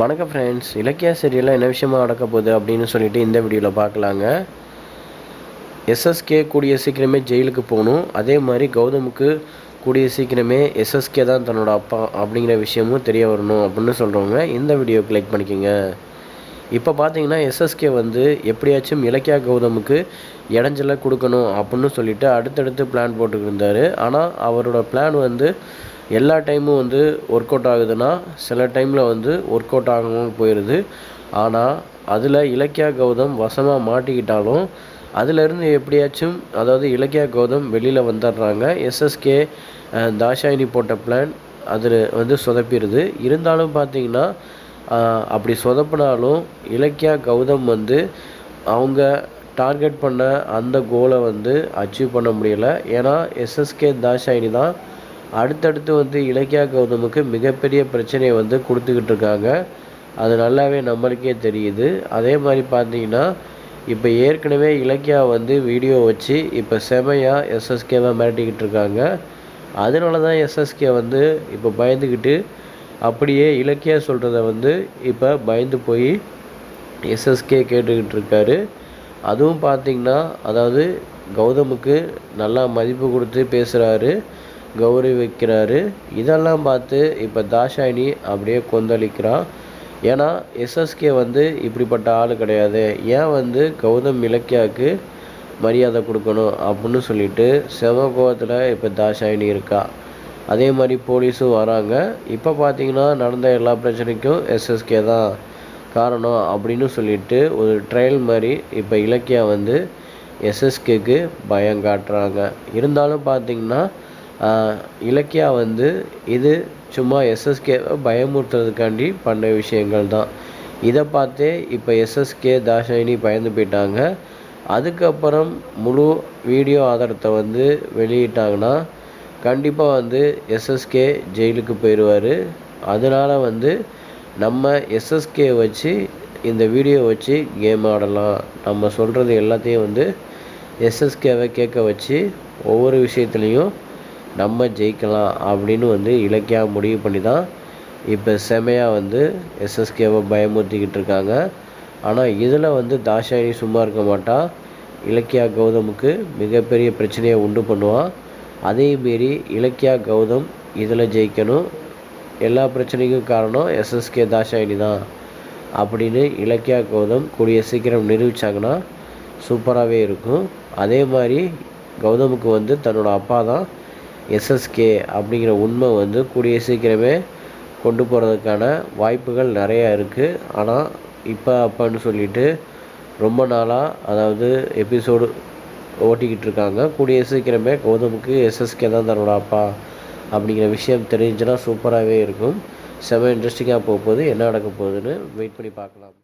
வணக்கம் ஃப்ரெண்ட்ஸ், இலக்கியா சீரியலில் என்ன விஷயமா நடக்க போகுது அப்படின்னு சொல்லிட்டு இந்த வீடியோவில் பார்க்கலாங்க. எஸ்எஸ்கே கூடிய சீக்கிரமே ஜெயிலுக்கு போகணும். அதே மாதிரி கௌதமுக்கு கூடிய சீக்கிரமே எஸ்எஸ்கே தான் தன்னோட அப்பா அப்படிங்கிற விஷயமும் தெரிய வரணும் அப்படின்னு சொல்கிறவங்க இந்த வீடியோவுக்கு லைக் பண்ணிக்கோங்க. இப்போ பார்த்தீங்கன்னா எஸ்எஸ்கே எப்படியாச்சும் இலக்கியா கௌதமுக்கு இடைஞ்சலை கொடுக்கணும் அப்படின்னு சொல்லிட்டு அடுத்தடுத்து பிளான் போட்டுக்கிட்டு இருந்தார். ஆனால் அவரோட பிளான் எல்லா டைமும் ஒர்க் அவுட் ஆகுதுன்னா சில டைமில் ஒர்க் அவுட் ஆகாமல் போயிடுது. ஆனால் அதில் இலக்கியா கௌதம் வசமாக மாட்டிக்கிட்டாலும் அதிலேருந்து எப்படியாச்சும் இலக்கியா கௌதம் வெளியில் வந்துடுறாங்க. எஸ்எஸ்கே தாஷாயினி போட்ட பிளான் அதில் சொதப்பிடுது. இருந்தாலும் பார்த்தீங்கன்னா அப்படி சொதப்பினாலும் இலக்கியா கௌதம் அவங்க டார்கெட் பண்ண அந்த கோலை அச்சீவ் பண்ண முடியலை. ஏன்னா எஸ்எஸ்கே தாஷாயினி தான் அடுத்தடுத்து இலக்கியா கௌதமுக்கு மிகப்பெரிய பிரச்சனையை கொடுத்துக்கிட்டு இருக்காங்க. அது நல்லாவே நம்மளுக்கே தெரியுது. அதே மாதிரி பார்த்தீங்கன்னா இப்போ ஏற்கனவே இலக்கியா வீடியோ வச்சு இப்போ செமையாக எஸ்எஸ்கேவை மிரட்டிக்கிட்டு இருக்காங்க. அதனால தான் எஸ்எஸ்கே இப்போ பயந்துக்கிட்டு அப்படியே இலக்கியா சொல்கிறத இப்போ பயந்து போய் எஸ்எஸ்கே கேட்டுக்கிட்டு இருக்காரு. அதுவும் பார்த்திங்கன்னா கௌதமுக்கு நல்லா மதிப்பு கொடுத்து பேசுகிறாரு, கௌரவிக்கிறாரு. இதெல்லாம் பார்த்து இப்போ தாஷாயினி அப்படியே கொந்தளிக்கிறான். ஏன்னா எஸ்எஸ்கே இப்படிப்பட்ட ஆள் கிடையாது. ஏன் கௌதம் இலக்கியாவுக்கு மரியாதை கொடுக்கணும் அப்படின்னு சொல்லிட்டு செம கோவத்தில் இப்போ தாஷாயினி இருக்கா. அதே மாதிரி போலீஸும் வராங்க. இப்போ பார்த்திங்கன்னா நடந்த எல்லா பிரச்சனைக்கும் எஸ்எஸ்கே தான் காரணம் அப்படின்னு சொல்லிட்டு ஒரு ட்ரையல் மாதிரி இப்போ இலக்கியா எஸ்எஸ்கேக்கு பயம் காட்டுறாங்க. இருந்தாலும் பார்த்திங்கன்னா இலக்கியா இது சும்மா எஸ்எஸ்கேவை பயமுறுத்துறதுக்காண்டி பண்ண விஷயங்கள் தான். இதை பார்த்தே இப்போ எஸ்எஸ்கே தாஷாயினி பயந்து போயிட்டாங்க. அதுக்கப்புறம் முழு வீடியோ ஆதாரத்தை வெளியிட்டாங்கன்னா கண்டிப்பாக எஸ்எஸ்கே ஜெயிலுக்கு போயிடுவார். அதனால் நம்ம எஸ்எஸ்கே வச்சு இந்த வீடியோ வச்சு கேம் ஆடலாம். நம்ம சொல்கிறது எல்லாத்தையும் எஸ்எஸ்கேவை கேட்க வச்சு ஒவ்வொரு விஷயத்துலேயும் நம்ம ஜெயிக்கலாம் அப்படின்னு இலக்கியா முடிவு பண்ணி தான் இப்போ செமையாக எஸ்எஸ்கேவை பயமுறுத்திக்கிட்டு இருக்காங்க. ஆனால் இதில் தாஷாயினி சும்மா இருக்க மாட்டா. இலக்கியா கௌதமுக்கு மிகப்பெரிய பிரச்சனையை உண்டு பண்ணுவான். அதே மீறி இலக்கியா கௌதம் இதில் ஜெயிக்கணும். எல்லா பிரச்சனைக்கும் காரணம் எஸ்எஸ்கே தாஷாயினி தான் அப்படின்னு இலக்கியா கௌதம் கூடிய சீக்கிரம் நிரூபித்தாங்கன்னா சூப்பராகவே இருக்கும். அதே மாதிரி கௌதமுக்கு தன்னோட அப்பா தான் எஸ்எஸ்கே அப்படிங்கிற உண்மை கூடிய சீக்கிரமே கொண்டு போகிறதுக்கான வாய்ப்புகள் நிறையா இருக்குது. ஆனால் இப்போ அப்பான்னு சொல்லிட்டு ரொம்ப நாளாக எபிசோடு ஓட்டிக்கிட்டு இருக்காங்க. கூடிய சீக்கிரமே கௌதமுக்கு எஸ்எஸ்கே தான் தன்னோட அப்பா அப்படிங்கிற விஷயம் தெரிஞ்சுன்னா சூப்பராகவே இருக்கும். செம இன்ட்ரெஸ்டிங்காக போகுது. என்ன நடக்க போகுதுன்னு வெயிட் பண்ணி பார்க்கலாம்.